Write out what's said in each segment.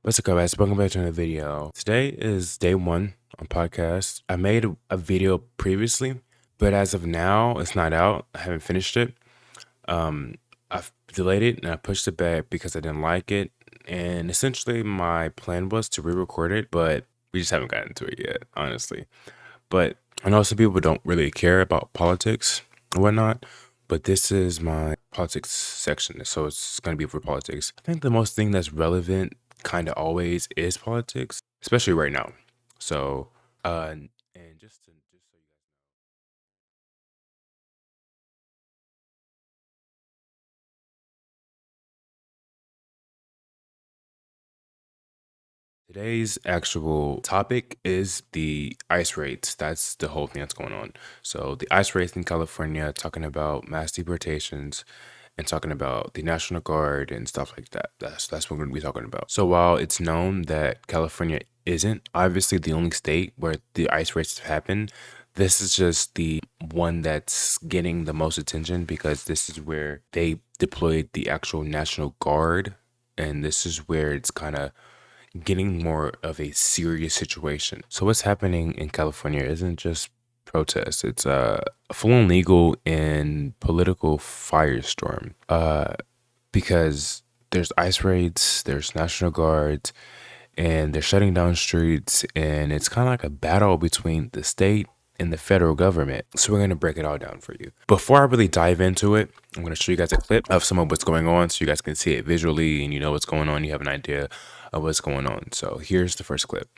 What's up, guys? Welcome back to another video. Today is day one on podcast. I made a video previously, but as of now, it's not out. I haven't finished it. Um, I've delayed it and I pushed it back because I didn't like it. And essentially, my plan was to re-record it, but we just haven't gotten to it yet, honestly. But I know some people don't really care about politics and whatnot, but this is my politics section, so it's going to be for politics. I think the most thing that's relevant kind of always is politics, especially right now. So, and just so you guys know. Today's actual topic is the ice raids. That's the whole thing that's going on. So the ice raids in California, talking about mass deportations and talking about the National Guard and stuff like that. That's what we're going to be talking about. So while it's known that California isn't obviously the only state where the ice raids have happened, this is just the one that's getting the most attention because this is where they deployed the actual National Guard, and this is where it's kind of getting more of a serious situation. So what's happening in California isn't just protests. It's a full-on legal and political firestorm. Because there's ice raids, there's National Guards, and they're shutting down streets, and it's kind of like a battle between the state and the federal government. So we're going to break it all down for you. Before I really dive into it, I'm going to show you guys a clip of some of what's going on so you guys can see it visually and you know what's going on. You have an idea of what's going on. So here's the first clip.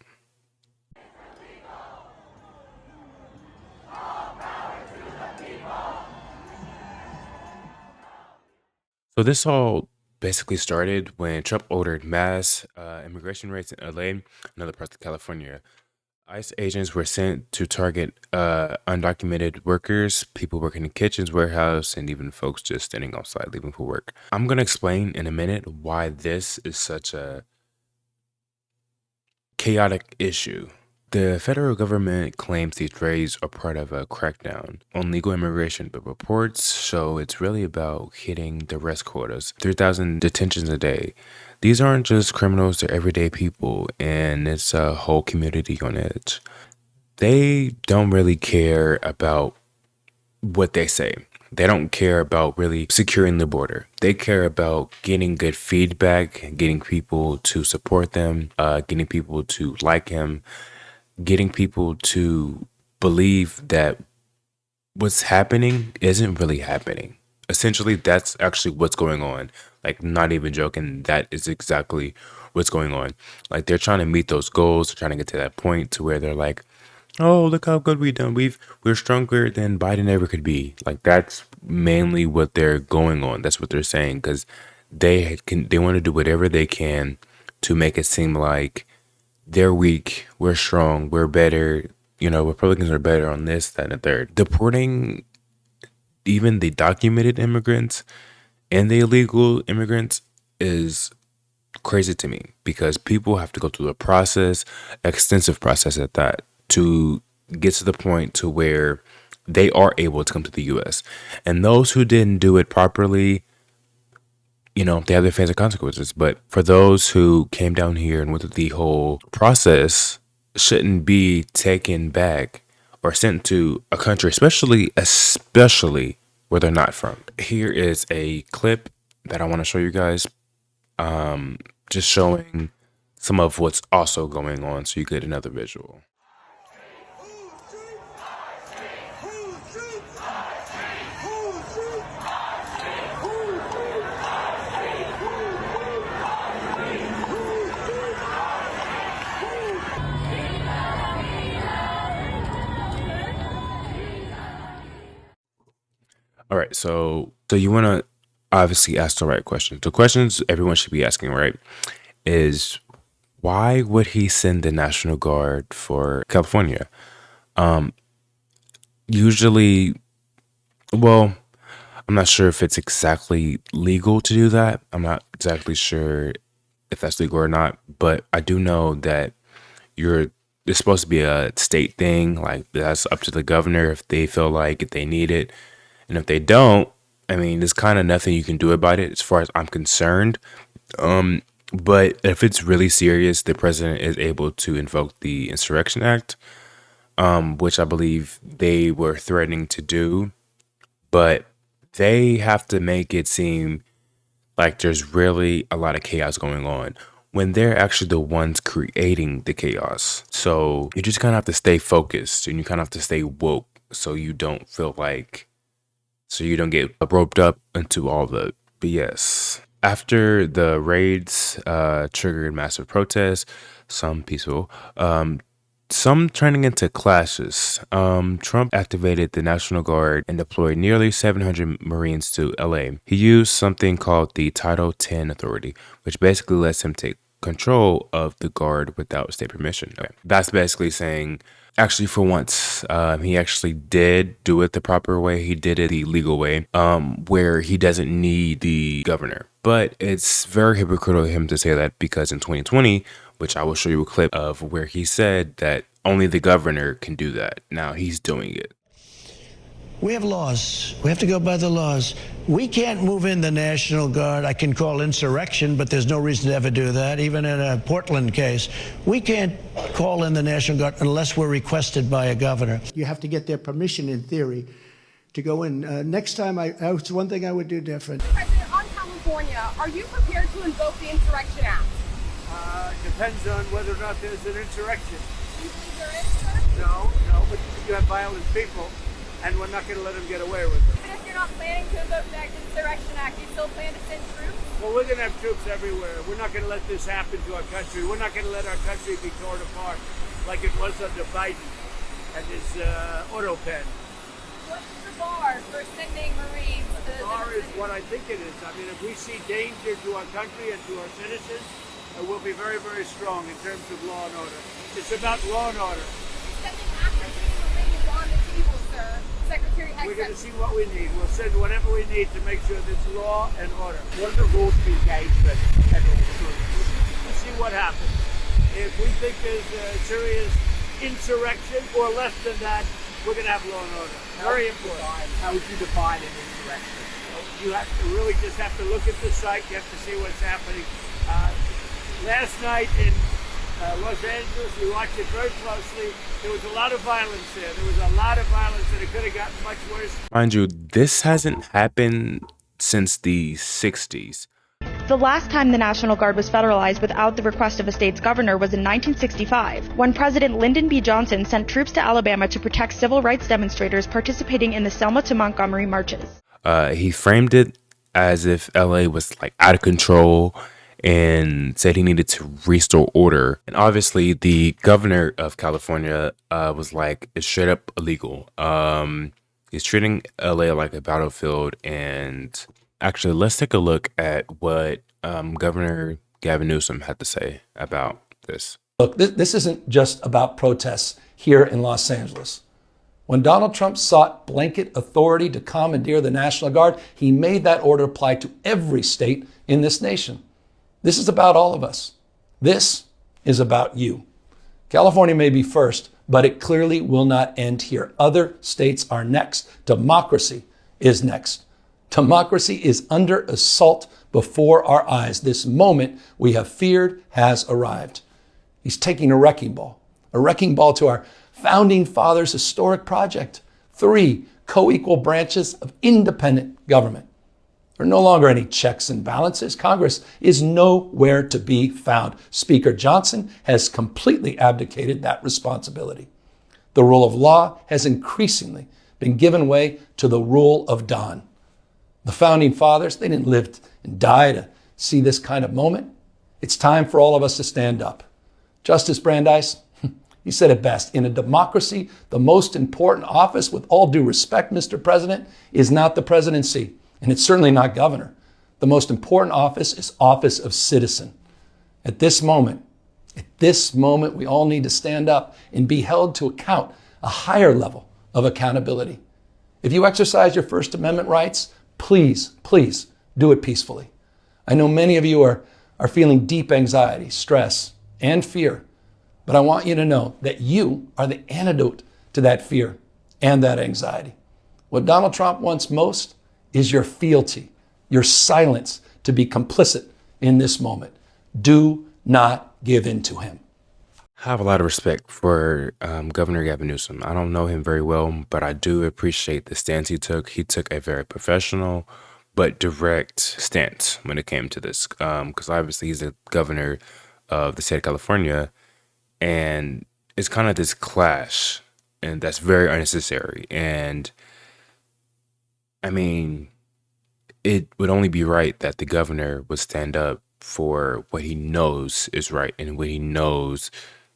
So this all basically started when Trump ordered mass immigration raids in LA and other parts of California. ICE agents were sent to target undocumented workers, people working in kitchens, warehouse, and even folks just standing outside leaving for work. I'm going to explain in a minute why this is such a chaotic issue. The federal government claims these raids are part of a crackdown on legal immigration, but reports show it's really about hitting the rest quotas. 3,000 detentions a day. These aren't just criminals, they're everyday people, and it's a whole community on edge. They don't really care about what they say. They don't care about really securing the border. They care about getting good feedback, getting people to support them, getting people to like him, getting people to believe that what's happening isn't really happening. Essentially, that's actually what's going on. Like, not even joking, that is exactly what's going on. Like, they're trying to meet those goals, they're trying to get to that point to where they're like, oh, look how good we done. We're stronger than Biden ever could be. Like, that's mainly what they're going on. That's what they're saying because they want to do whatever they can to make it seem like they're weak, we're strong, we're better. You know, Republicans are better on this, that, and the third. Deporting even the documented immigrants and the illegal immigrants is crazy to me because people have to go through a process, extensive process at that, to get to the point to where they are able to come to the US. And those who didn't do it properly, you know, they have their fans and consequences. But for those who came down here and went through the whole process, shouldn't be taken back or sent to a country, especially where they're not from. Here is a clip that I want to show you guys, just showing some of what's also going on so you get another visual. All right, so you want to obviously ask the right questions. The questions everyone should be asking, right, is why would he send the National Guard for California? Usually, well, I'm not sure if it's exactly legal to do that. I'm not exactly sure if that's legal or not, but I do know that you're it's supposed to be a state thing. Like, that's up to the governor if they feel like if they need it. And if they don't, I mean, there's kind of nothing you can do about it as far as I'm concerned. But if it's really serious, the president is able to invoke the Insurrection Act, which I believe they were threatening to do. But they have to make it seem like there's really a lot of chaos going on when they're actually the ones creating the chaos. So you just kind of have to stay focused and you kind of have to stay woke so you don't feel like, so you don't get roped up into all the BS. After the raids triggered massive protests, some peaceful, some turning into clashes. Trump activated the National Guard and deployed nearly 700 Marines to LA. He used something called the Title 10 authority, which basically lets him take control of the guard without state permission. Okay. That's basically saying, actually, for once, he actually did do it the proper way. He did it the legal way, where he doesn't need the governor. But it's very hypocritical of him to say that because in 2020, which I will show you a clip of where he said that only the governor can do that. Now he's doing it. We have laws. We have to go by the laws. We can't move in the National Guard. I can call insurrection, but there's no reason to ever do that, even in a Portland case. We can't call in the National Guard unless we're requested by a governor. You have to get their permission, in theory, to go in. Next time, it's one thing I would do different. President, on California, are you prepared to invoke the Insurrection Act? Depends on whether or not there's an insurrection. Do you think there is, sir? No, but you have violent people, and we're not going to let them get away with it. Even if you're not planning to invoke the Insurrection Act, you still plan to send troops? Well, we're going to have troops everywhere. We're not going to let this happen to our country. We're not going to let our country be torn apart like it was under Biden and his auto pen. What's the bar for sending Marines? The bar is what I think it is. I mean, if we see danger to our country and to our citizens, we'll be very, very strong in terms of law and order. It's about law and order. Sending active Marines on the table, sir. Secretary Heck. We're going to see what we need. We'll send whatever we need to make sure there's law and order. What are the rules of engagement at all times? We'll see what happens. If we think there's a serious insurrection or less than that, we're going to have law and order. Very important. How would you define an insurrection? You have to really just have to look at the site. You have to see what's happening. Last night in Los Angeles, we watched it very closely. There was a lot of violence there. There was a lot of violence, and it could have gotten much worse. Mind you, this hasn't happened since the 60s. The last time the National Guard was federalized without the request of a state's governor was in 1965, when President Lyndon B. Johnson sent troops to Alabama to protect civil rights demonstrators participating in the Selma to Montgomery marches. He framed it as if LA was like out of control and said he needed to restore order. And obviously the governor of California was like, it's straight up illegal. He's treating LA like a battlefield. And actually, let's take a look at what Governor Gavin Newsom had to say about this. Look, this isn't just about protests here in Los Angeles. When Donald Trump sought blanket authority to commandeer the National Guard, he made that order apply to every state in this nation. This is about all of us. This is about you. California may be first, but it clearly will not end here. Other states are next. Democracy is next. Democracy is under assault before our eyes. This moment we have feared has arrived. He's taking a wrecking ball to our founding fathers' historic project. 3 co-equal branches of independent government. There are no longer any checks and balances. Congress is nowhere to be found. Speaker Johnson has completely abdicated that responsibility. The rule of law has increasingly been given way to the rule of Don. The founding fathers, they didn't live and die to see this kind of moment. It's time for all of us to stand up. Justice Brandeis, he said it best. In a democracy, the most important office, with all due respect, Mr. President, is not the presidency. And it's certainly not governor. The most important office is office of citizen. At this moment, we all need to stand up and be held to account, a higher level of accountability. If you exercise your First Amendment rights, please do it peacefully. I know many of you are feeling deep anxiety, stress, and fear, but I want you to know that you are the antidote to that fear and that anxiety. What Donald Trump wants most is your fealty, your silence to be complicit in this moment. Do not give in to him. I have a lot of respect for Governor Gavin Newsom. I don't know him very well, but I do appreciate the stance he took. He took a very professional but direct stance when it came to this, because obviously he's the governor of the state of California, and it's kind of this clash, and that's very unnecessary. And I mean, it would only be right that the governor would stand up for what he knows is right and what he knows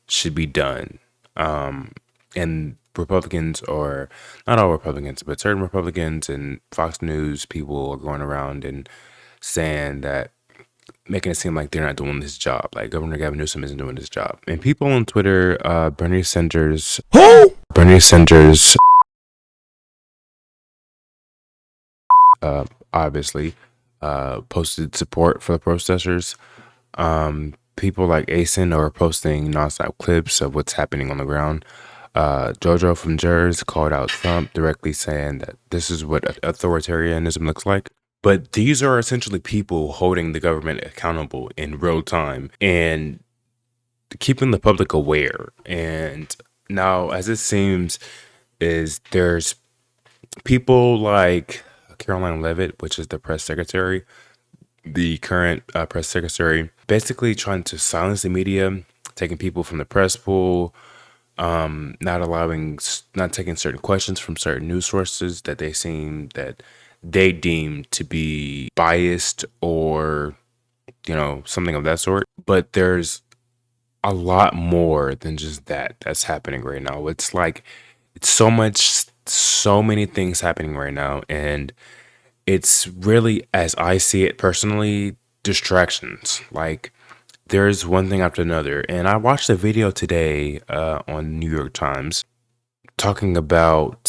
should be done. And Republicans, or not all Republicans, but certain Republicans and Fox News people are going around and saying that, making it seem like they're not doing this job, like Governor Gavin Newsom isn't doing this job. And people on Twitter, Bernie Sanders, obviously, posted support for the protesters. People like Asen are posting nonstop clips of what's happening on the ground. Jojo from Jers called out Trump directly, saying that this is what authoritarianism looks like. But these are essentially people holding the government accountable in real time and keeping the public aware. And now, as it seems, is there's people like Caroline Levitt, which is the press secretary, the current press secretary, basically trying to silence the media, taking people from the press pool, not taking certain questions from certain news sources that they deem to be biased or, something of that sort. But there's a lot more than just that's happening right now. It's like, it's so many things happening right now. And it's really, as I see it personally, distractions. Like, there's one thing after another. And I watched a video today on New York Times talking about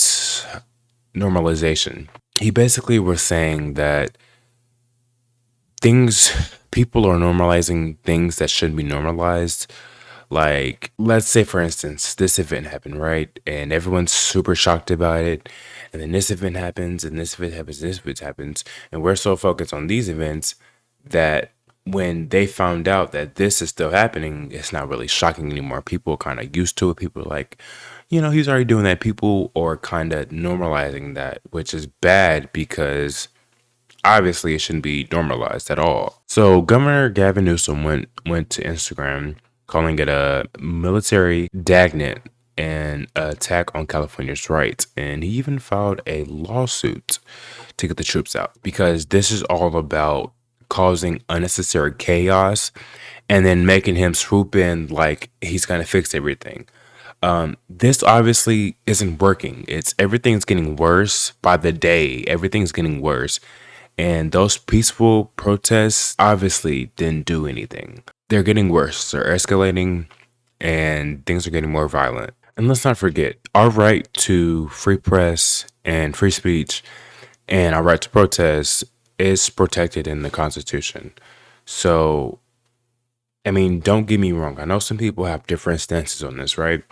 normalization. He basically was saying that people are normalizing things that shouldn't be normalized. Like, let's say, for instance, this event happened, right? And everyone's super shocked about it. And then this event happens, and this event happens, and this event happens. And we're so focused on these events that when they found out that this is still happening, it's not really shocking anymore. People are kind of used to it. People are like, he's already doing that. People are kind of normalizing that, which is bad because obviously it shouldn't be normalized at all. So Governor Gavin Newsom went to Instagram, calling it a military dragnet and attack on California's rights. And he even filed a lawsuit to get the troops out, because this is all about causing unnecessary chaos and then making him swoop in like he's going to fix everything. This obviously isn't working. Everything's getting worse by the day. Everything's getting worse. And those peaceful protests obviously didn't do anything. They're getting worse. They're escalating and things are getting more violent. And let's not forget, our right to free press and free speech and our right to protest is protected in the Constitution. So, I mean, don't get me wrong. I know some people have different stances on this, right?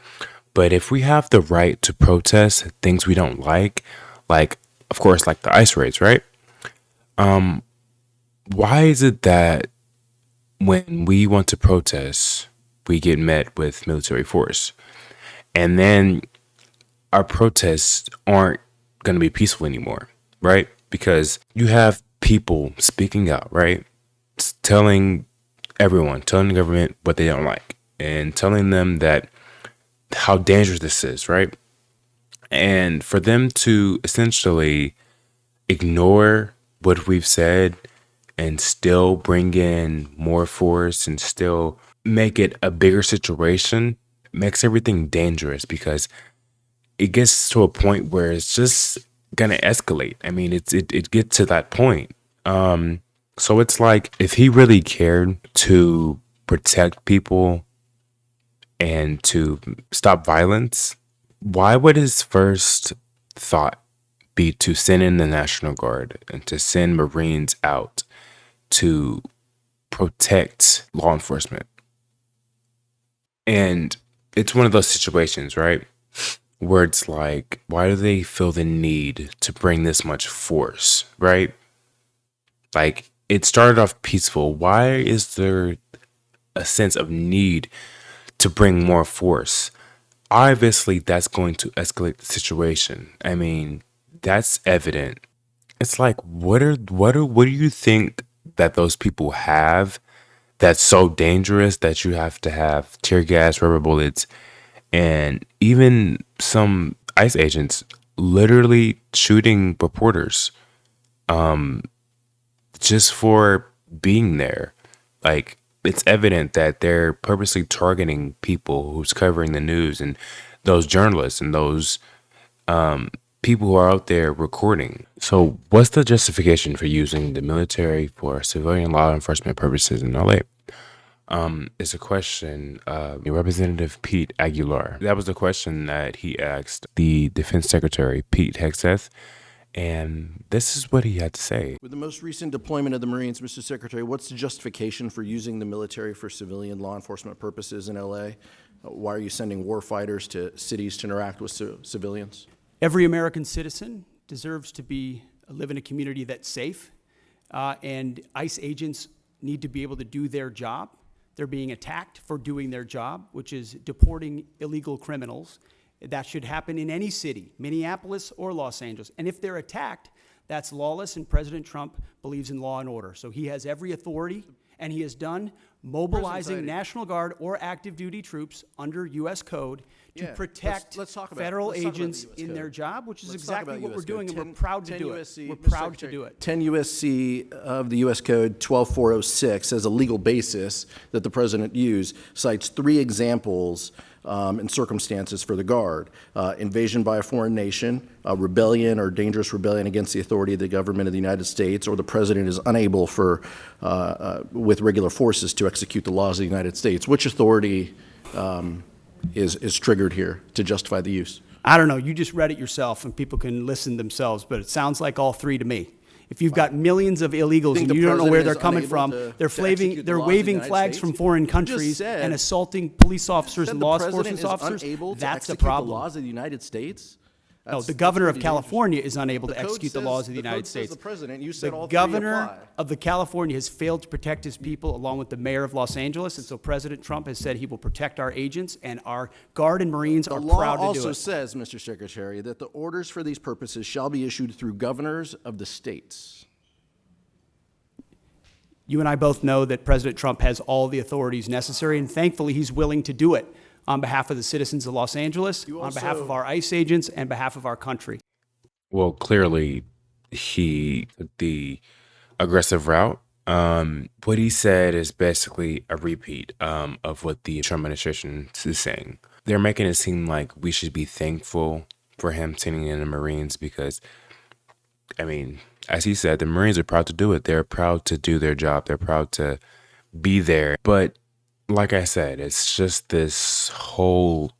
But if we have the right to protest things we don't like, of course, like the ICE raids, right? Why is it that when we want to protest, we get met with military force? And then our protests aren't going to be peaceful anymore, right? Because you have people speaking out, right? Telling the government what they don't like and telling them that how dangerous this is, right? And for them to essentially ignore what we've said and still bring in more force and still make it a bigger situation makes everything dangerous, because it gets to a point where it's just gonna escalate. I mean, it gets to that point. So it's like, if he really cared to protect people and to stop violence, why would his first thought be to send in the National Guard and to send Marines out to protect law enforcement? And it's one of those situations, right, where it's like, why do they feel the need to bring this much force, right? Like, it started off peaceful. Why is there a sense of need to bring more force. Obviously, that's going to escalate the situation. I mean, that's evident. It's like, what do you think that those people have that's so dangerous that you have to have tear gas, rubber bullets, and even some ICE agents literally shooting reporters just for being there? Like, it's evident that they're purposely targeting people who's covering the news and those journalists and those people who are out there recording. So, what's the justification for using the military for civilian law enforcement purposes in LA? Is a question Representative Pete Aguilar. That was the question that he asked the Defense Secretary, Pete Hegseth, and this is what he had to say. With the most recent deployment of the Marines, Mr. Secretary, what's the justification for using the military for civilian law enforcement purposes in LA? Why are you sending war fighters to cities to interact with civilians? Every American citizen deserves to live in a community that's safe, and ICE agents need to be able to do their job. They're being attacked for doing their job, which is deporting illegal criminals. That should happen in any city, Minneapolis or Los Angeles. And if they're attacked, that's lawless, and President Trump believes in law and order. So he has every authority, and he has done mobilizing National Guard or active duty troops under U.S. code to protect federal agents in their job, which is exactly what we're doing, and we're proud to do it. We're proud to do it. 10 U.S.C. of the U.S. Code 12406 as a legal basis that the President used cites 3 examples and circumstances for the Guard: invasion by a foreign nation, rebellion or dangerous rebellion against the authority of the government of the United States, or the President is unable with regular forces to execute the laws of the United States. Which authority is triggered here to justify the use? I don't know. You just read it yourself, and people can listen themselves, but it sounds like all 3 to me. If you've got millions of illegals and you don't know where they're coming from, they're waving flags from foreign countries and assaulting police officers and law enforcement officers, that's a problem. The laws of the United States? No, the governor of California is unable to execute the laws of the United States. The President, you said all The 3 governor apply. of the California has failed to protect his people, along with the mayor of Los Angeles, and so President Trump has said he will protect our agents, and our Guard and Marines are proud to do it. The law also says, Mr. Secretary, that the orders for these purposes shall be issued through governors of the states. You and I both know that President Trump has all the authorities necessary, and thankfully he's willing to do it on behalf of the citizens of Los Angeles, on behalf of our ICE agents, and behalf of our country. Well, clearly, he took the aggressive route. What he said is basically a repeat of what the Trump administration is saying. They're making it seem like we should be thankful for him sending in the Marines because, I mean, as he said, the Marines are proud to do it. They're proud to do their job. They're proud to be there. But like I said, it's just this whole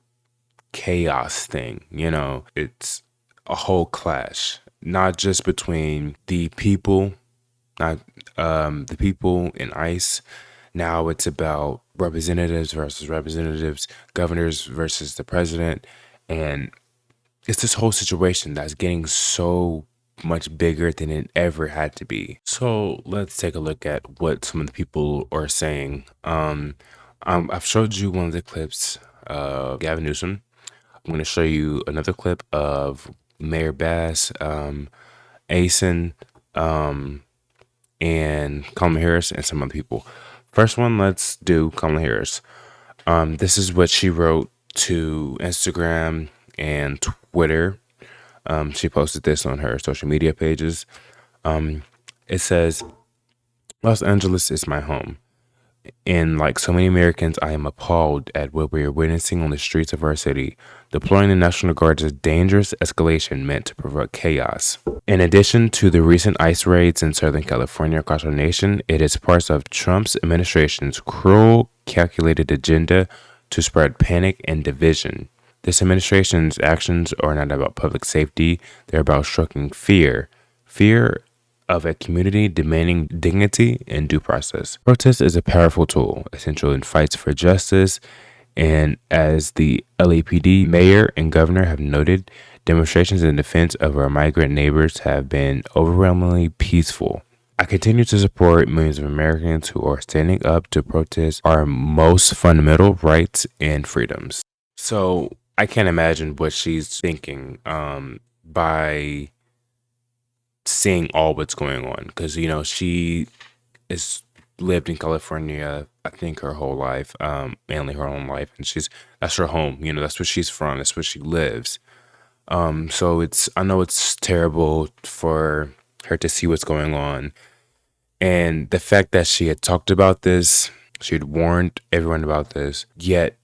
chaos thing, you know? It's a whole clash, not just between the people, not the people in ICE. Now it's about representatives versus representatives, governors versus the president. And it's this whole situation that's getting so much bigger than it ever had to be. So let's take a look at what some of the people are saying. I've showed you one of the clips of Gavin Newsom. I'm going to show you another clip of Mayor Bass, Asen, and Kamala Harris, and some other people. First one, let's do Kamala Harris. This is what she wrote to Instagram and Twitter. She posted this on her social media pages. It says, "Los Angeles is my home. And like so many Americans, I am appalled at what we are witnessing on the streets of our city. Deploying the National Guard is a dangerous escalation meant to provoke chaos. In addition to the recent ICE raids in Southern California across our nation, it is part of Trump's administration's cruel, calculated agenda to spread panic and division. This administration's actions are not about public safety. They're about stroking fear. Fear of a community demanding dignity and due process. Protest is a powerful tool, essential in fights for justice, and as the LAPD mayor and governor have noted, demonstrations in defense of our migrant neighbors have been overwhelmingly peaceful. I continue to support millions of Americans who are standing up to protest our most fundamental rights and freedoms. So I can't imagine what she's thinking by seeing all what's going on, because she has lived in California, I think, her whole life, mainly her own life, and that's her home. That's where she's from. That's where she lives. So I know it's terrible for her to see what's going on, and the fact that she had talked about this, she had warned everyone about this, yet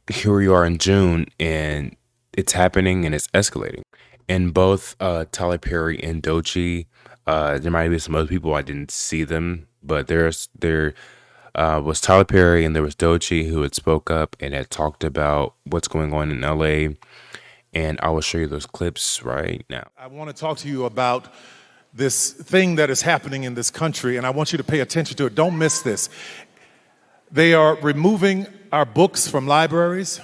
here we are in June, and it's happening and it's escalating. And both Tyler Perry and Doechii, there might be some other people, I didn't see them, but there was Tyler Perry and there was Doechii who had spoke up and had talked about what's going on in LA. And I will show you those clips right now. I want to talk to you about this thing that is happening in this country, and I want you to pay attention to it. Don't miss this. They are removing our books from libraries.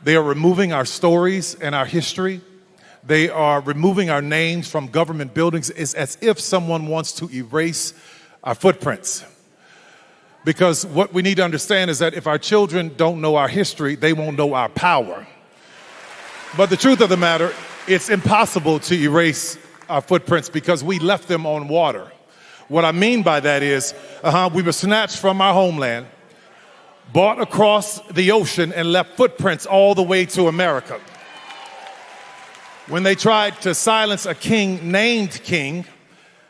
They are removing our stories and our history. They are removing our names from government buildings. It's as if someone wants to erase our footprints. Because what we need to understand is that if our children don't know our history, they won't know our power. But the truth of the matter, it's impossible to erase our footprints because we left them on water. What I mean by that is, we were snatched from our homeland, brought across the ocean, and left footprints all the way to America. When they tried to silence a king named King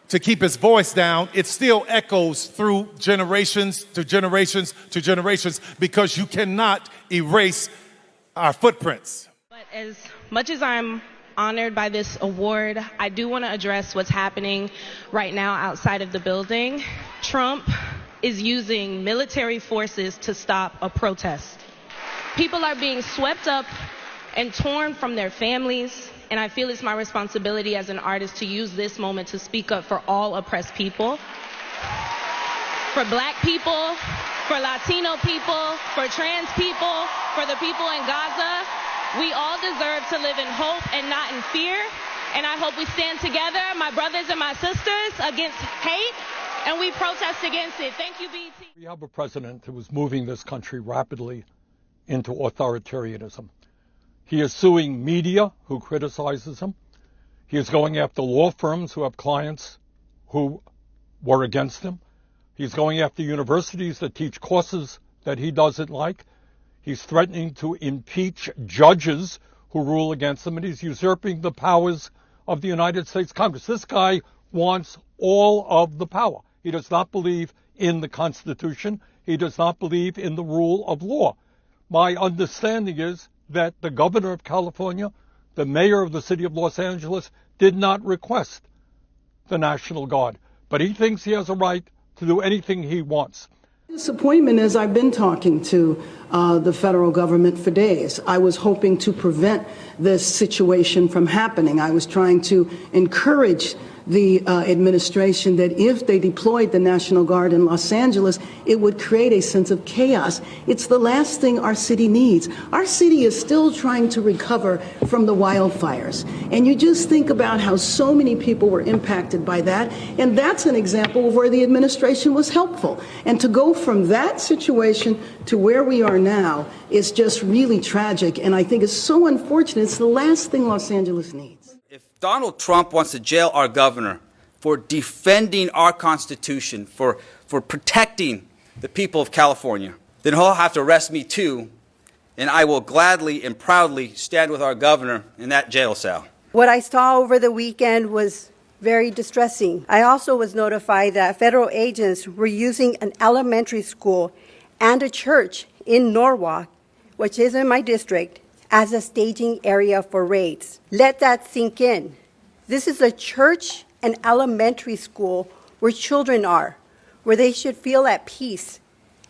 to keep his voice down, it still echoes through generations to generations to generations because you cannot erase our footprints. But as much as I'm honored by this award, I do want to address what's happening right now outside of the building. Trump is using military forces to stop a protest. People are being swept up and torn from their families, and I feel it's my responsibility as an artist to use this moment to speak up for all oppressed people, for Black people, for Latino people, for trans people, for the people in Gaza. We all deserve to live in hope and not in fear, and I hope we stand together, my brothers and my sisters, against hate, and we protest against it. Thank you, BT. We have a president who is moving this country rapidly into authoritarianism. He is suing media who criticizes him. He is going after law firms who have clients who were against him. He's going after universities that teach courses that he doesn't like. He's threatening to impeach judges who rule against him, and he's usurping the powers of the United States Congress. This guy wants all of the power. He does not believe in the Constitution. He does not believe in the rule of law. My understanding is that the governor of California, the mayor of the city of Los Angeles, did not request the National Guard, but he thinks he has a right to do anything he wants. Disappointment is I've been talking to the federal government for days. I was hoping to prevent this situation from happening. I was trying to encourage the administration that if they deployed the National Guard in Los Angeles, it would create a sense of chaos. It's the last thing our city needs. Our city is still trying to recover from the wildfires. And you just think about how so many people were impacted by that. And that's an example of where the administration was helpful. And to go from that situation to where we are now is just really tragic. And I think it's so unfortunate. It's the last thing Los Angeles needs. If Donald Trump wants to jail our governor for defending our Constitution, for protecting the people of California, then he'll have to arrest me too, and I will gladly and proudly stand with our governor in that jail cell. What I saw over the weekend was very distressing. I also was notified that federal agents were using an elementary school and a church in Norwalk, which is in my district, as a staging area for raids. Let that sink in. This is a church and elementary school where children are, where they should feel at peace.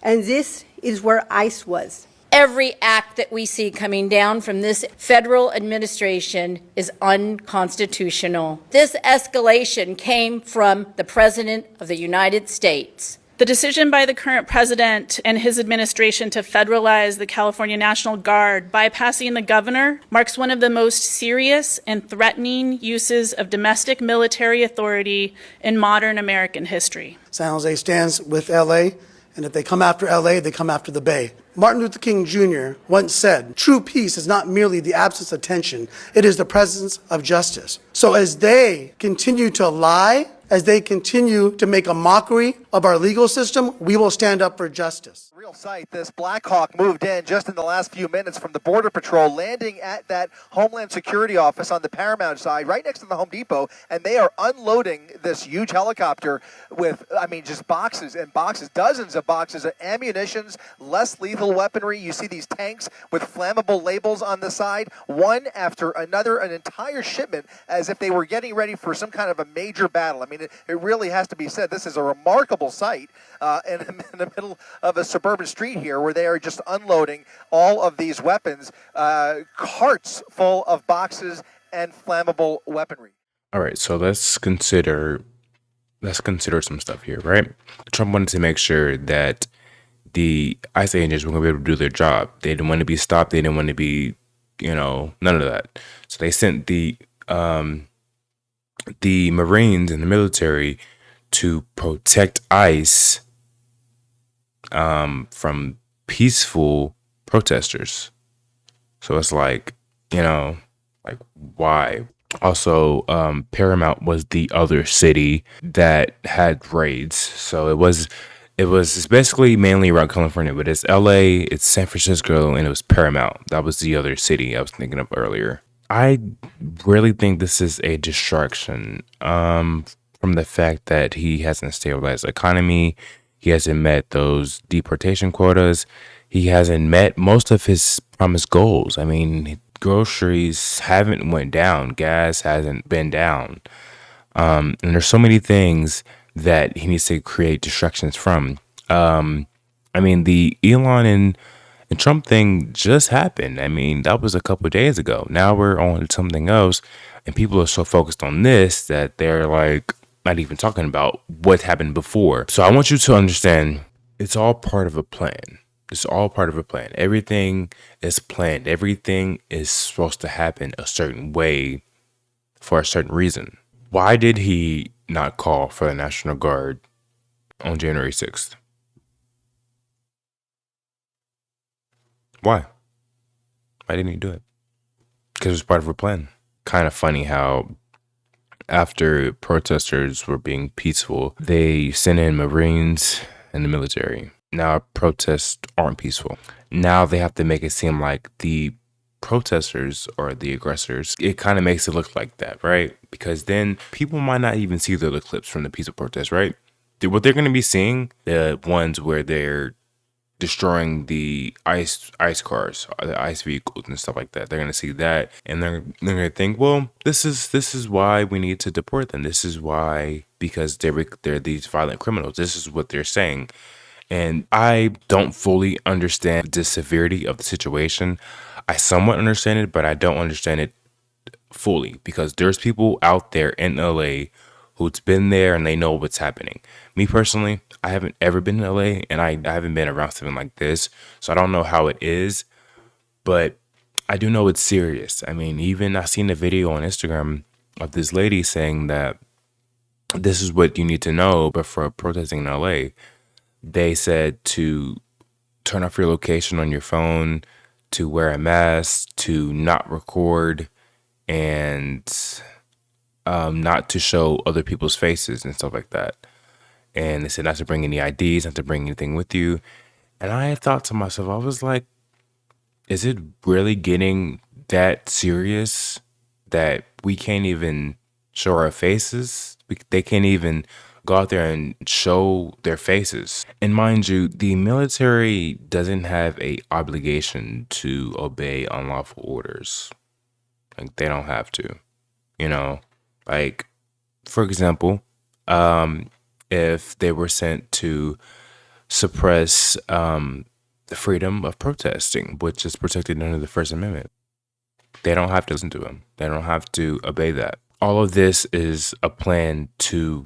And this is where ICE was. Every act that we see coming down from this federal administration is unconstitutional. This escalation came from the President of the United States. The decision by the current president and his administration to federalize the California National Guard, bypassing the governor, marks one of the most serious and threatening uses of domestic military authority in modern American history. San Jose stands with LA, and if they come after LA, they come after the Bay. Martin Luther King Jr. once said, "True peace is not merely the absence of tension, it is the presence of justice." So as they continue to lie, as they continue to make a mockery of our legal system, we will stand up for justice. Real sight, this Black Hawk moved in just in the last few minutes from the Border Patrol, landing at that Homeland Security office on the Paramount side, right next to the Home Depot, and they are unloading this huge helicopter with, just boxes and boxes, dozens of boxes of ammunitions, less lethal weaponry. You see these tanks with flammable labels on the side, one after another, an entire shipment, as if they were getting ready for some kind of a major battle. It really has to be said, this is a remarkable sight in the middle of a suburban street here, where they are just unloading all of these weapons, carts full of boxes and flammable weaponry. All right, so let's consider some stuff here, right? Trump wanted to make sure that the ICE agents were going to be able to do their job. They didn't want to be stopped. They didn't want to be, none of that. So they sent the Marines and the military to protect ICE from peaceful protesters. So it's like, why? Also, Paramount was the other city that had raids. So it's basically mainly around California, but it's LA, it's San Francisco, and it was Paramount. That was the other city I was thinking of earlier. I really think this is a distraction from the fact that he hasn't stabilized the economy. He hasn't met those deportation quotas. He hasn't met most of his promised goals. Groceries haven't went down. Gas hasn't been down. And there's so many things that he needs to create distractions from. The Elon and Trump thing just happened. That was a couple of days ago. Now we're on to something else, and people are so focused on this that they're like not even talking about what happened before. So I want you to understand, it's all part of a plan. It's all part of a plan. Everything is planned. Everything is supposed to happen a certain way for a certain reason. Why did he not call for the National Guard on January 6th? Why? Why didn't he do it? Because it was part of a plan. Kind of funny how after protesters were being peaceful, they sent in Marines and the military. Now protests aren't peaceful. Now they have to make it seem like the protesters are the aggressors. It kind of makes it look like that, right? Because then people might not even see the other clips from the peaceful protests, right? What they're going to be seeing, the ones where they're destroying the ice cars, the ice vehicles and stuff like that. They're going to see that, and they're going to think, well, this is why we need to deport them. This is why, because they're these violent criminals. This is what they're saying. And I don't fully understand the severity of the situation. I somewhat understand it, but I don't understand it fully, because there's people out there in LA who's been there and they know what's happening. Me personally, I haven't ever been in LA, and I haven't been around something like this, so I don't know how it is, but I do know it's serious. Even I seen a video on Instagram of this lady saying that this is what you need to know before protesting in LA. They said to turn off your location on your phone, to wear a mask, to not record, and not to show other people's faces and stuff like that. And they said not to bring any IDs, not to bring anything with you. And I thought to myself, I was like, is it really getting that serious that we can't even show our faces? They can't even go out there and show their faces. And mind you, the military doesn't have a obligation to obey unlawful orders. They don't have to, for example, if they were sent to suppress the freedom of protesting, which is protected under the First Amendment, they don't have to listen to them. They don't have to obey that. All of this is a plan to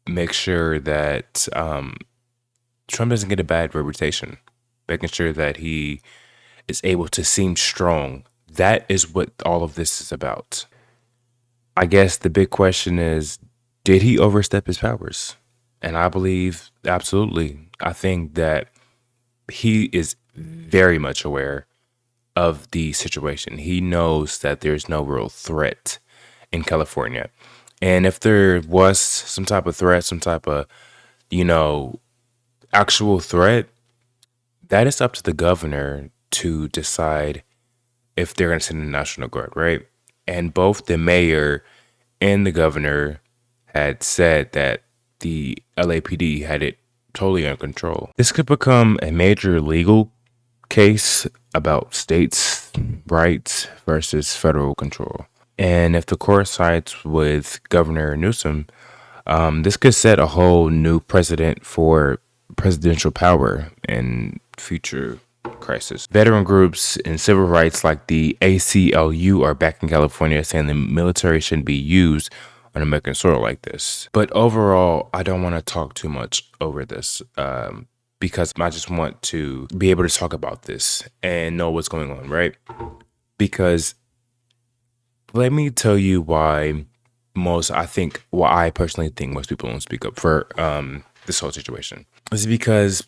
make sure that Trump doesn't get a bad reputation, making sure that he is able to seem strong. That is what all of this is about. I guess the big question is, did he overstep his powers? And I believe absolutely. I think that he is very much aware of the situation. He knows that there's no real threat in California. And if there was some type of threat, some type of, actual threat, that is up to the governor to decide if they're going to send the National Guard, right? And both the mayor and the governor had said that the LAPD had it totally under control. This could become a major legal case about states' rights versus federal control. And if the court sides with Governor Newsom, this could set a whole new precedent for presidential power in future crisis. Veteran groups and civil rights like the ACLU are back in California saying the military shouldn't be used on American soil like this. But overall, I don't want to talk too much over this because I just want to be able to talk about this and know what's going on, right? Because let me tell you why I personally think most people don't speak up for this whole situation. Is because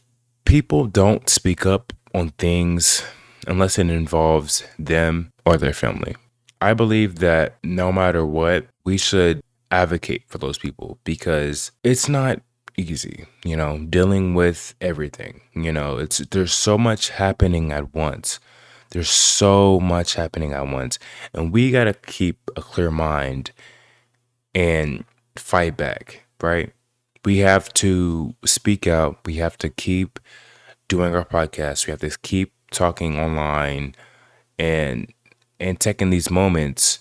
people don't speak up on things unless it involves them or their family. I believe that no matter what, we should advocate for those people because it's not easy, dealing with everything. There's so much happening at once. And we got to keep a clear mind and fight back, right? We have to speak out. We have to keep doing our podcast. We have to keep talking online and taking these moments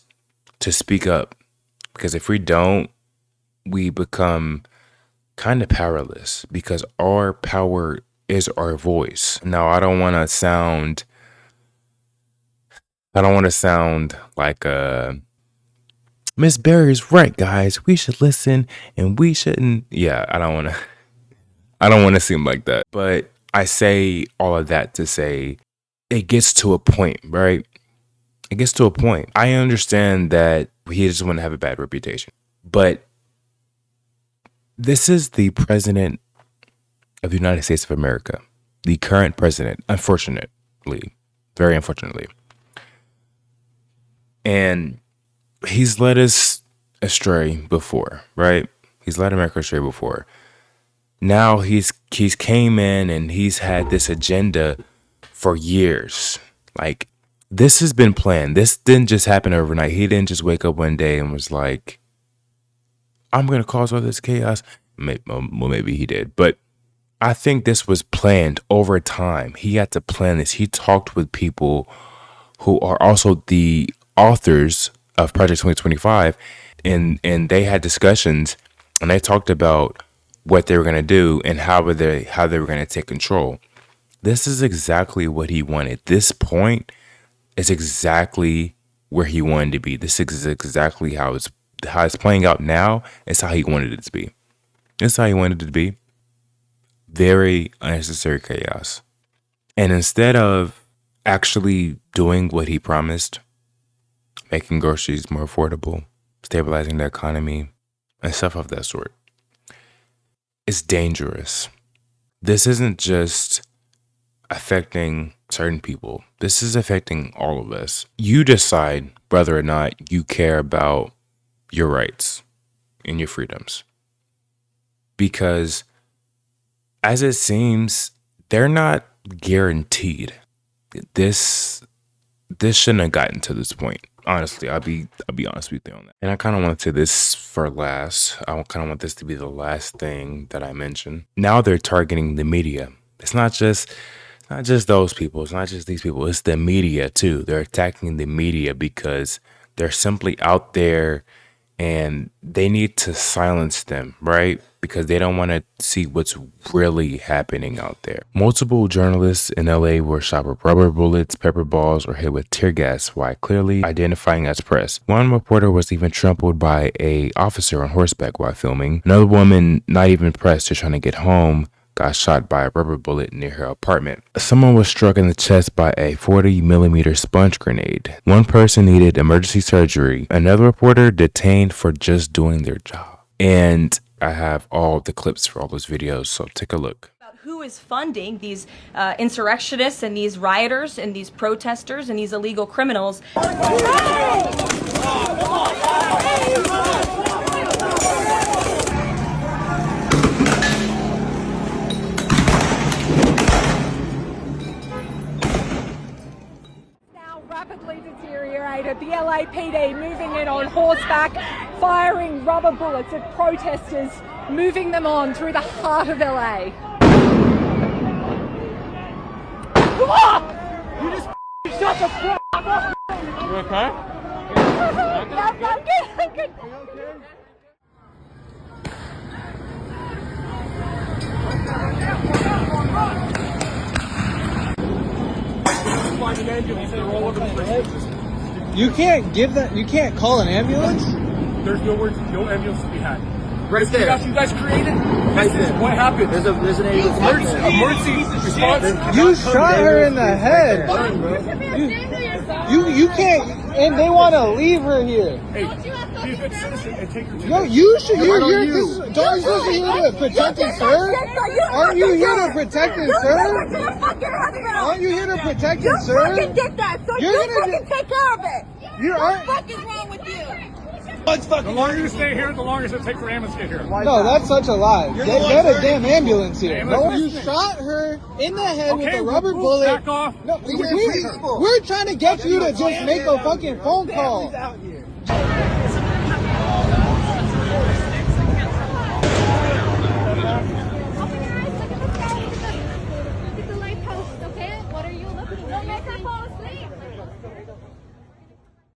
to speak up. Because if we don't, we become kind of powerless because our power is our voice. Now, I don't want to sound like Miss Barry's right, guys. We should listen and we shouldn't. Yeah, I don't want to seem like that. But I say all of that to say it gets to a point, right? It gets to a point. I understand that he doesn't want to have a bad reputation. But this is the president of the United States of America. The current president, unfortunately, very unfortunately. And he's led us astray before, right? He's led America astray before. Now he's came in and he's had this agenda for years. Like, this has been planned. This didn't just happen overnight. He didn't just wake up one day and was like, I'm going to cause all this chaos. Maybe he did. But I think this was planned over time. He had to plan this. He talked with people who are also the authors of Project 2025, and they had discussions and they talked about what they were going to do and how they were going to take control. This is exactly what he wanted. This point is exactly where he wanted to be. This is exactly how it's playing out now. It's how he wanted it to be. It's how he wanted it to be. Very unnecessary chaos. And instead of actually doing what he promised, making groceries more affordable, stabilizing the economy, and stuff of that sort, it's dangerous. This isn't just affecting certain people. This is affecting all of us. You decide whether or not you care about your rights and your freedoms. Because as it seems, they're not guaranteed. This shouldn't have gotten to this point. Honestly, I'll be honest with you on that. And I kind of want to say this for last. I kind of want this to be the last thing that I mention. Now they're targeting the media. It's not just those people. It's not just these people. It's the media too. They're attacking the media because they're simply out there and they need to silence them, right? Because they don't want to see what's really happening out there. Multiple journalists in LA were shot with rubber bullets, pepper balls, or hit with tear gas while clearly identifying as press. One reporter was even trampled by an officer on horseback while filming. Another woman, not even pressed, is trying to get home, got shot by a rubber bullet near her apartment. Someone was struck in the chest by a 40mm sponge grenade. One person needed emergency surgery. Another reporter detained for just doing their job. And I have all the clips for all those videos, so take a look. Who is funding these insurrectionists and these rioters and these protesters and these illegal criminals? Rapidly deteriorated. The LAPD moving in on horseback, firing rubber bullets at protesters, moving them on through the heart of LA. You just shut the fuck up! You okay? I'm good. You can't give that. You can't call an ambulance. There's no ambulance to be had. Right This there. chaos you guys created. Right This is there. what happened. There's an ambulance. Emergency response. You shot her in the head. You can't. And they want to leave her here. Hey, be a good citizen and take her to. Yo, you should. Don't you supposed to here to protect and serve? Aren't you here to protect and serve? Aren't you here to protect and serve? You fucking did that, so You're you gonna fucking take care of it. What the fuck is wrong with you? The longer you stay here, the longer it's going to take for ambulance to get here. No, that's such a lie. Get a damn ambulance here. No, You shot her in the head with a rubber we'll bullet. back off. No, we're trying to get you to just make a fucking phone call.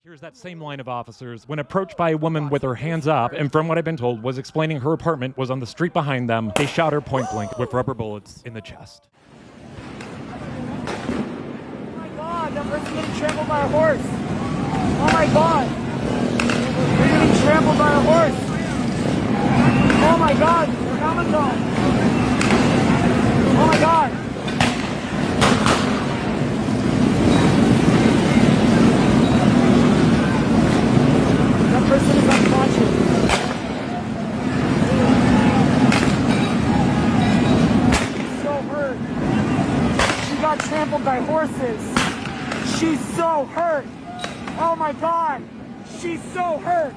Here's that same line of officers when approached by a woman with her hands up and, from what I've been told, was explaining her apartment was on the street behind them. They shot her point blank with rubber bullets in the chest. Oh my God, that person's getting trampled by a horse. Oh my God. They're getting trampled by a horse. Oh my God, they're coming on. Oh my God. That person is unconscious. She's so hurt. She got trampled by horses. She's so hurt. Oh my God. She's so hurt.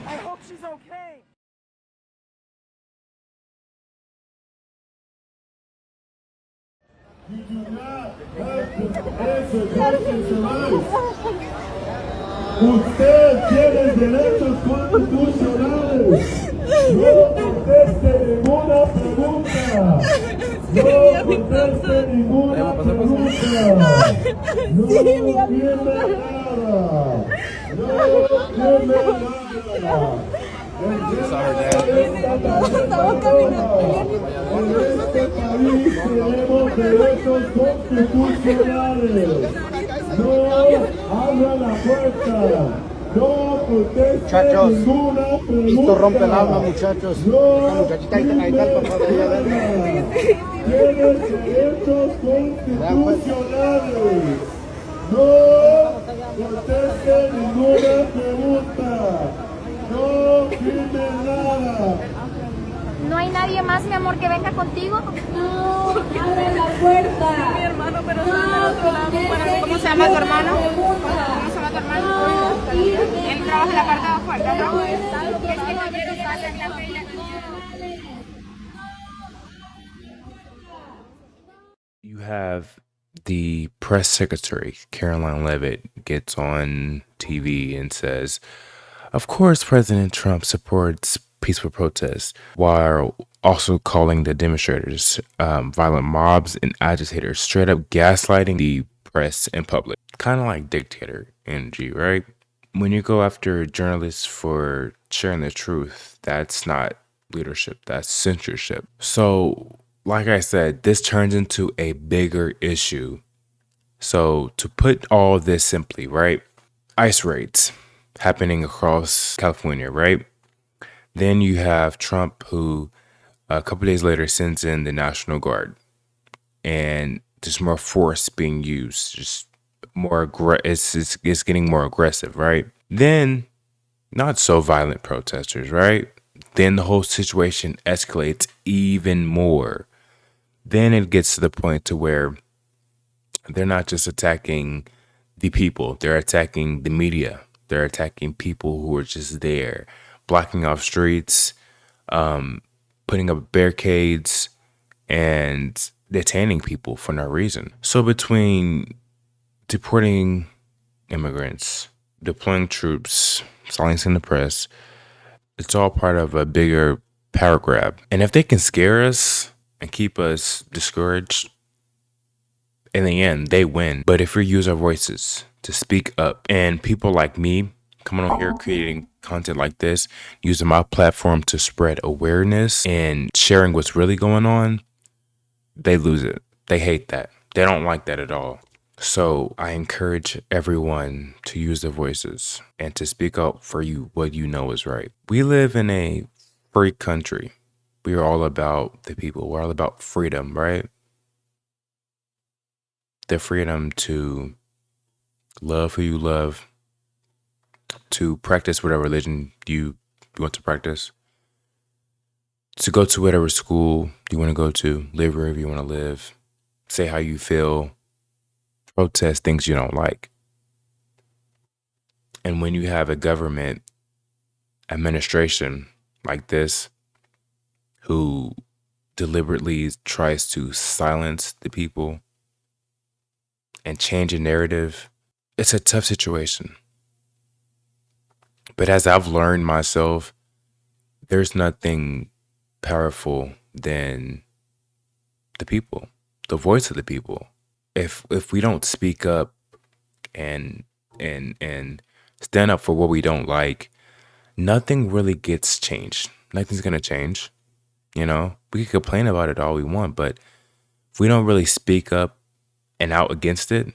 I hope she's okay. You do not have to answer questions. Usted tiene derechos constitucionales. No conteste ninguna pregunta. No conteste ninguna pregunta. No tiene nada. No tiene nada. En este país tenemos derechos constitucionales. No abra la puerta. No conteste ninguna pregunta. Esto rompe el alma, muchachos. Esta muchachita ahí está el papá de ella. Tienes derechos constitucionales. No conteste ninguna pregunta. No tiene nada. ¿No hay nadie más, mi amor, que venga contigo? No, abre la puerta. Sí, mi hermano, pero no, está al otro lado. ¿Cómo se llama tu hermano? ¿Cómo se llama tu hermano? Él trabaja en la parte de afuera, You have the press secretary, Caroline Leavitt, gets on TV and says, of course, President Trump supports peaceful protests, while also calling the demonstrators violent mobs and agitators, straight up gaslighting the press in public. Kind of like dictator energy, right? When you go after journalists for sharing the truth, that's not leadership, that's censorship. So, like I said, this turns into a bigger issue. So, to put all this simply, right? ICE raids happening across California, right? Then you have Trump, who a couple days later sends in the National Guard, and there's more force being used, just it's getting more aggressive, right? Then not so violent protesters, right? Then the whole situation escalates even more. Then it gets to the point to where they're not just attacking the people, they're attacking the media. They're attacking people who are just there, blocking off streets, putting up barricades, and detaining people for no reason. So between deporting immigrants, deploying troops, silencing the press, it's all part of a bigger power grab. And if they can scare us and keep us discouraged, in the end, they win. But if we use our voices to speak up, and people like me coming on here creating content like this, using my platform to spread awareness and sharing what's really going on, they lose it. They hate that. They don't like that at all. So I encourage everyone to use their voices and to speak up for what you know is right. We live in a free country. We are all about the people. We're all about freedom, right? The freedom to love who you love, to practice whatever religion you want to practice, to go to whatever school you want to go to, live wherever you want to live, say how you feel, protest things you don't like. And when you have a government administration like this who deliberately tries to silence the people and change a narrative, it's a tough situation. But as I've learned myself, there's nothing powerful than the people, the voice of the people. If we don't speak up and stand up for what we don't like, nothing really gets changed. Nothing's gonna change. You know, we can complain about it all we want, but if we don't really speak up and out against it,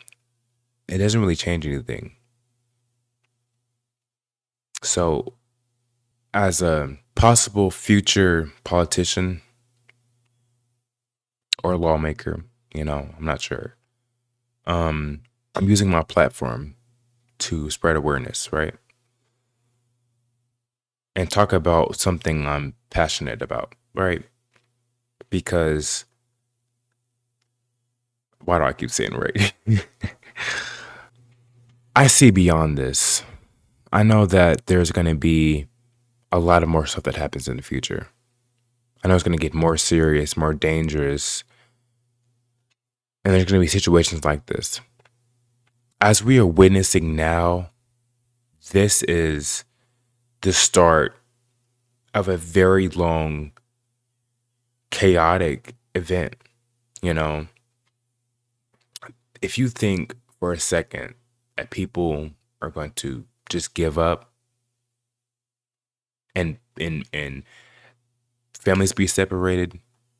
it doesn't really change anything. So, as a possible future politician or lawmaker, I'm not sure. I'm using my platform to spread awareness, right? And talk about something I'm passionate about, right? Because why do I keep saying right? I see beyond this. I know that there's going to be a lot of more stuff that happens in the future. I know it's going to get more serious, more dangerous. And there's going to be situations like this. As we are witnessing now, this is the start of a very long, chaotic event. If you think for a second that people are going to just give up and families be separated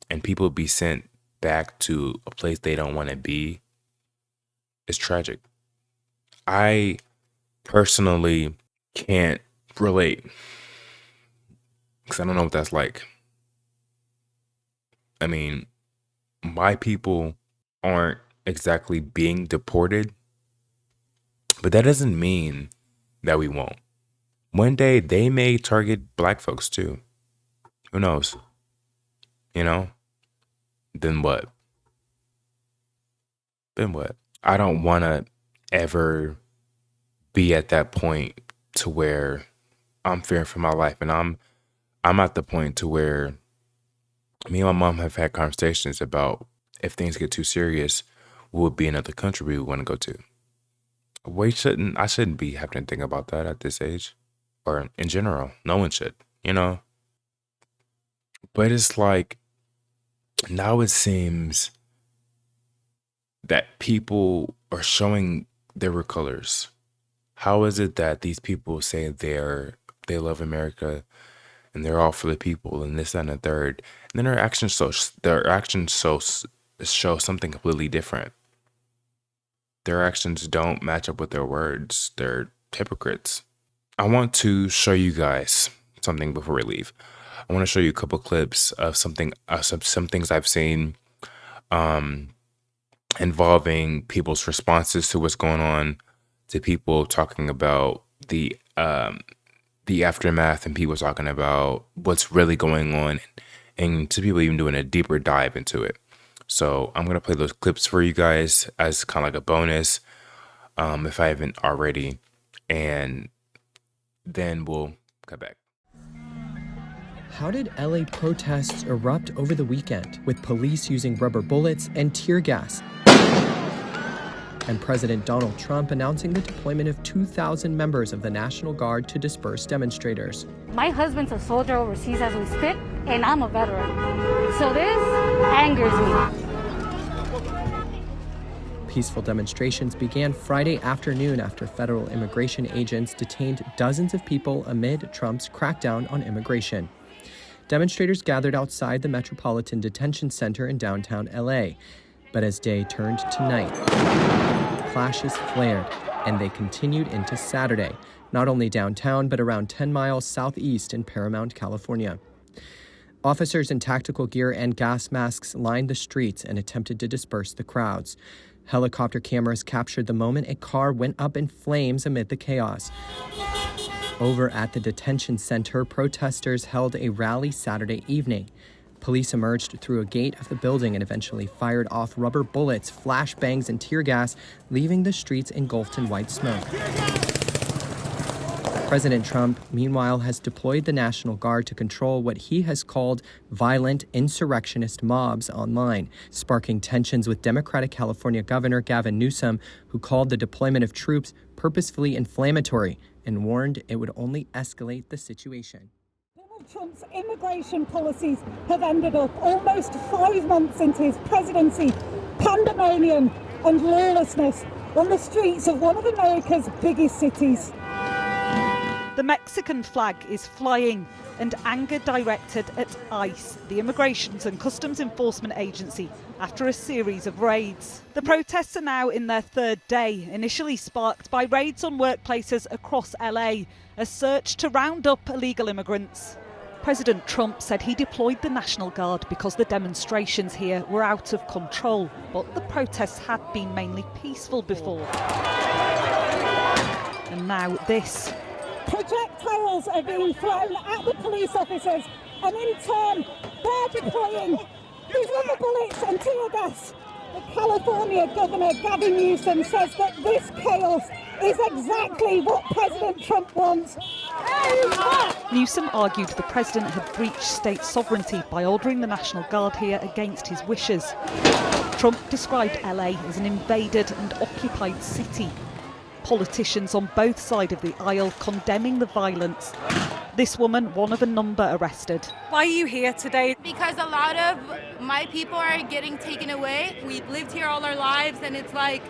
and people be sent back to a place they don't want to be, it's tragic. I personally can't relate because I don't know what that's like. I mean, my people aren't exactly being deported, but that doesn't mean that we won't. One day they may target black folks too. Who knows? Then what? I don't want to ever be at that point to where I'm fearing for my life, and I'm at the point to where me and my mom have had conversations about if things get too serious, what would be another country we would want to go to. I shouldn't be having to think about that at this age, or in general. No one should, But it's like now it seems that people are showing their real colors. How is it that these people say they love America and they're all for the people and this, that, and the third, and then their actions show something completely different. Their actions don't match up with their words. They're hypocrites. I want to show you guys something before we leave. I want to show you a couple clips of some things I've seen involving people's responses to what's going on, to people talking about the aftermath, and people talking about what's really going on, and to people even doing a deeper dive into it. So I'm going to play those clips for you guys as kind of like a bonus, if I haven't already, and then we'll come back. How did LA protests erupt over the weekend, with police using rubber bullets and tear gas? And President Donald Trump announcing the deployment of 2,000 members of the National Guard to disperse demonstrators. My husband's a soldier overseas as we speak, and I'm a veteran. So this angers me. Peaceful demonstrations began Friday afternoon after federal immigration agents detained dozens of people amid Trump's crackdown on immigration. Demonstrators gathered outside the Metropolitan Detention Center in downtown LA. But as day turned to night, clashes flared, and they continued into Saturday, not only downtown, but around 10 miles southeast in Paramount, California. Officers in tactical gear and gas masks lined the streets and attempted to disperse the crowds. Helicopter cameras captured the moment a car went up in flames amid the chaos. Over at the detention center, protesters held a rally Saturday evening. Police emerged through a gate of the building and eventually fired off rubber bullets, flashbangs, and tear gas, leaving the streets engulfed in white smoke. President Trump, meanwhile, has deployed the National Guard to control what he has called violent insurrectionist mobs online, sparking tensions with Democratic California Governor Gavin Newsom, who called the deployment of troops purposefully inflammatory and warned it would only escalate the situation. Trump's immigration policies have ended up almost 5 months into his presidency, pandemonium and lawlessness on the streets of one of America's biggest cities. The Mexican flag is flying and anger directed at ICE, the Immigrations and Customs Enforcement Agency, after a series of raids. The protests are now in their third day, initially sparked by raids on workplaces across LA, a search to round up illegal immigrants. President Trump said he deployed the National Guard because the demonstrations here were out of control, but the protests had been mainly peaceful before. And now this. Projectiles are being thrown at the police officers, and in turn, they're deploying these rubber bullets and tear gas. The California Governor Gavin Newsom says that this chaos is exactly what President Trump wants. Newsom argued the president had breached state sovereignty by ordering the National Guard here against his wishes. Trump described LA as an invaded and occupied city. Politicians on both sides of the aisle condemning the violence. This woman, one of a number arrested. Why are you here today? Because a lot of my people are getting taken away. We've lived here all our lives, and it's like,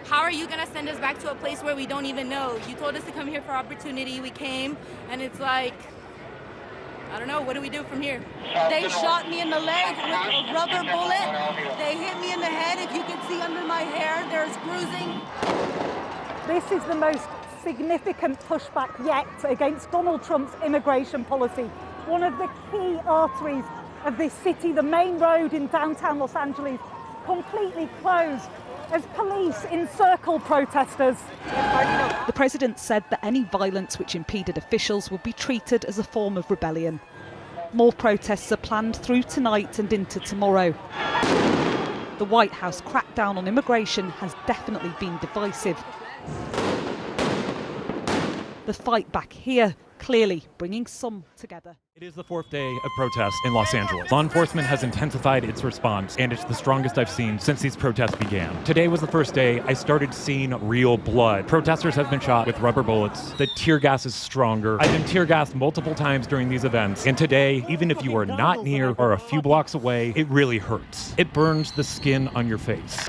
how are you going to send us back to a place where we don't even know? You told us to come here for opportunity. We came, and it's like, I don't know, what do we do from here? They shot me in the leg with a rubber bullet. They hit me in the head. If you can see under my hair, there's bruising. This is the most significant pushback yet against Donald Trump's immigration policy. One of the key arteries of this city, the main road in downtown Los Angeles, completely closed as police encircle protesters. The president said that any violence which impeded officials would be treated as a form of rebellion. More protests are planned through tonight and into tomorrow. The White House crackdown on immigration has definitely been divisive. The fight back here clearly bringing some together. It is the fourth day of protests in Los Angeles. Law enforcement has intensified its response, and it's the strongest I've seen since these protests began. Today was the first day I started seeing real blood. Protesters have been shot with rubber bullets. The tear gas is stronger. I've been tear gassed multiple times during these events, and today, even if you are not near or a few blocks away, it really hurts. It burns the skin on your face.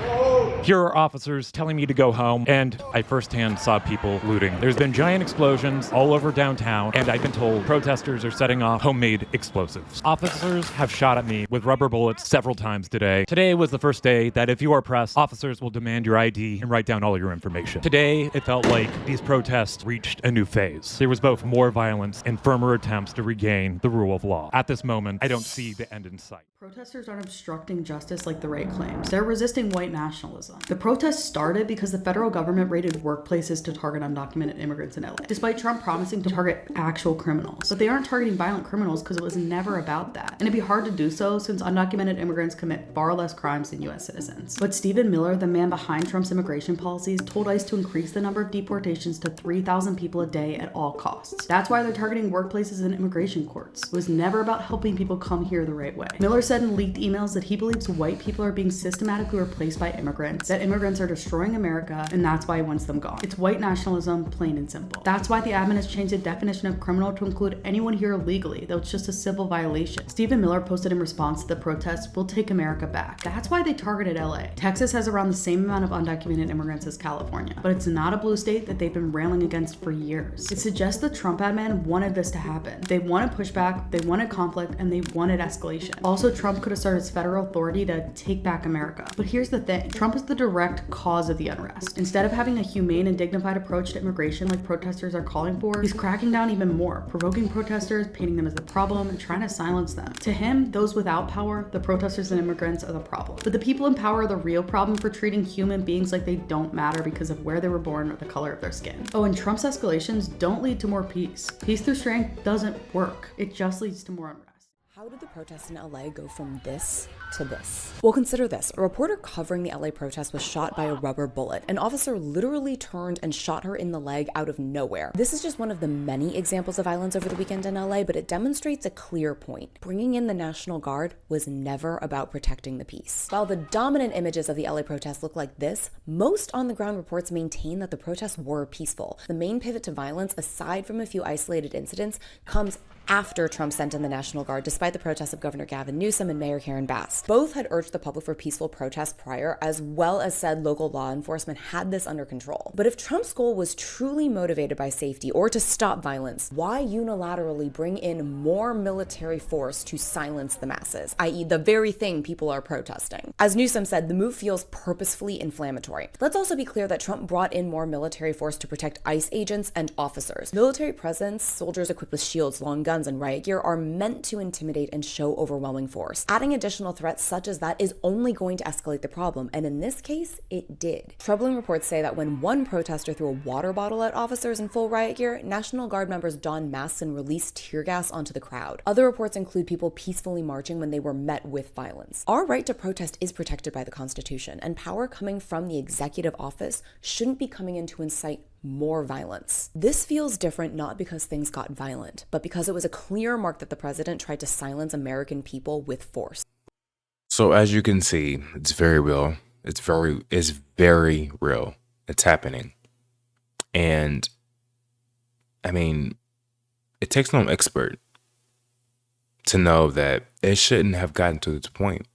Here are officers telling me to go home, and I firsthand saw people looting. There's been giant explosions all over downtown, and I've been told protesters are setting off homemade explosives. Officers have shot at me with rubber bullets several times today. Today was the first day that if you are pressed, officers will demand your ID and write down all your information. Today, it felt like these protests reached a new phase. There was both more violence and firmer attempts to regain the rule of law. At this moment, I don't see the end in sight. Protesters aren't obstructing justice like the right claims. They're resisting white nationalism. The protests started because the federal government raided workplaces to target undocumented immigrants in LA, despite Trump promising to target actual criminals. But they aren't targeting violent criminals because it was never about that. And it'd be hard to do so since undocumented immigrants commit far less crimes than US citizens. But Stephen Miller, the man behind Trump's immigration policies, told ICE to increase the number of deportations to 3,000 people a day at all costs. That's why they're targeting workplaces and immigration courts. It was never about helping people come here the right way. Miller said in leaked emails that he believes white people are being systematically replaced by immigrants, that immigrants are destroying America, and that's why he wants them gone. It's white nationalism, plain and simple. That's why the admin has changed the definition of criminal to include anyone here illegally, though it's just a civil violation. Stephen Miller posted in response to the protests, "We'll take America back." That's why they targeted LA. Texas has around the same amount of undocumented immigrants as California, but it's not a blue state that they've been railing against for years. It suggests the Trump admin wanted this to happen. They wanted pushback, they wanted conflict, and they wanted escalation. Also, Trump could assert his federal authority to take back America. But here's the thing, Trump is the direct cause of the unrest. Instead of having a humane and dignified approach to immigration like protesters are calling for, he's cracking down even more, provoking protesters, painting them as the problem, and trying to silence them. To him, those without power, the protesters and immigrants, are the problem. But the people in power are the real problem for treating human beings like they don't matter because of where they were born or the color of their skin. Oh, and Trump's escalations don't lead to more peace. Peace through strength doesn't work. It just leads to more unrest. How did the protests in LA go from this to this? Well, consider this. A reporter covering the LA protest was shot by a rubber bullet. An officer literally turned and shot her in the leg out of nowhere. This is just one of the many examples of violence over the weekend in LA, but it demonstrates a clear point. Bringing in the National Guard was never about protecting the peace. While the dominant images of the LA protests look like this, most on-the-ground reports maintain that the protests were peaceful. The main pivot to violence, aside from a few isolated incidents, comes after Trump sent in the National Guard, despite the protests of Governor Gavin Newsom and Mayor Karen Bass. Both had urged the public for peaceful protests prior, as well as said local law enforcement had this under control. But if Trump's goal was truly motivated by safety or to stop violence, why unilaterally bring in more military force to silence the masses, i.e. the very thing people are protesting? As Newsom said, the move feels purposefully inflammatory. Let's also be clear that Trump brought in more military force to protect ICE agents and officers. Military presence, soldiers equipped with shields, long guns, and riot gear are meant to intimidate and show overwhelming force. Adding additional threats such as that is only going to escalate the problem, and in this case, it did. Troubling reports say that when one protester threw a water bottle at officers in full riot gear, National Guard members donned masks and released tear gas onto the crowd. Other reports include people peacefully marching when they were met with violence. Our right to protest is protected by the Constitution, and power coming from the executive office shouldn't be coming in to incite more violence. This feels different not because things got violent, but because it was a clear mark that the president tried to silence American people with force. So as you can see, it's very real. It's very real. It's happening. And I mean, it takes no expert to know that it shouldn't have gotten to this point.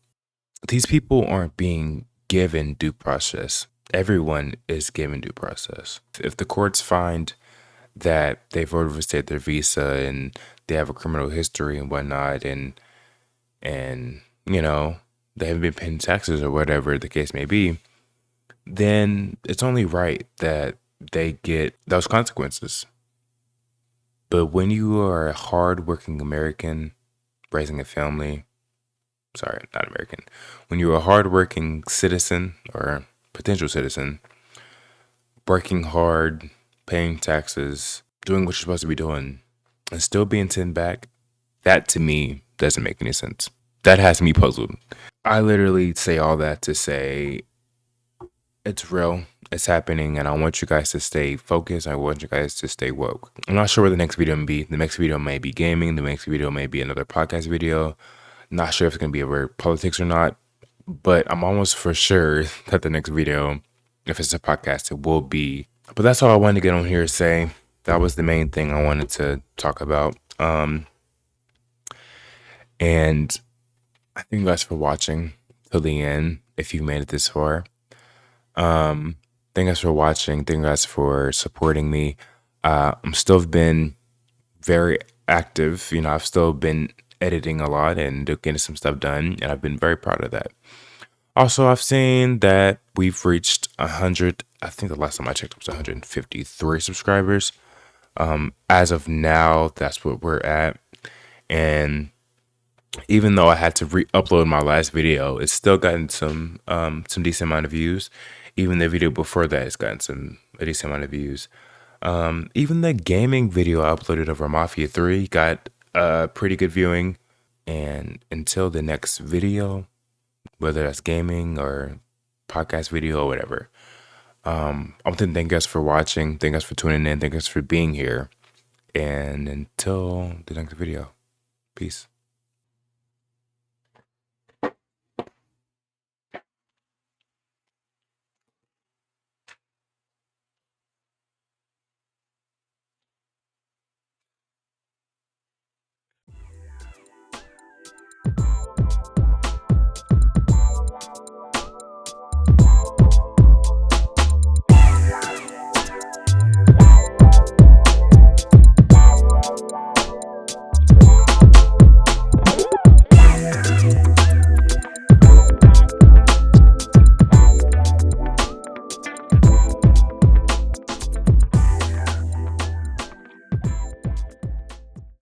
These people aren't being given due process. Everyone is given due process. If the courts find that they've overstayed their visa and they have a criminal history and whatnot, and you know, they haven't been paying taxes or whatever the case may be, then it's only right that they get those consequences. But when you are a hardworking American raising a family, sorry, not American, when you're a hardworking citizen or potential citizen, working hard, paying taxes, doing what you're supposed to be doing, and still being sent back, that to me doesn't make any sense. That has me puzzled. I literally say all that to say it's real, it's happening, and I want you guys to stay focused. I want you guys to stay woke. I'm not sure where the next video may be. The next video may be gaming. The next video may be another podcast video. Not sure if it's going to be about politics or not. But I'm almost for sure that the next video, if it's a podcast, it will be. But that's all I wanted to get on here to say. That was the main thing I wanted to talk about. And I thank you guys for watching till the end. If you made it this far, Thank you guys for watching. Thank you guys for supporting me. I'm still been very active. I've still been editing a lot and getting some stuff done, and I've been very proud of that. Also, I've seen that we've reached 100. I think the last time I checked it was 153 subscribers. As of now, that's what we're at. And even though I had to re-upload my last video, it's still gotten some decent amount of views. Even the video before that has gotten a decent amount of views. Even the gaming video I uploaded over Mafia 3 got pretty good viewing. And until the next video, whether that's gaming or podcast video or whatever, I want to thank you guys for watching. Thank you guys for tuning in. Thank you guys for being here. And until the next video, peace.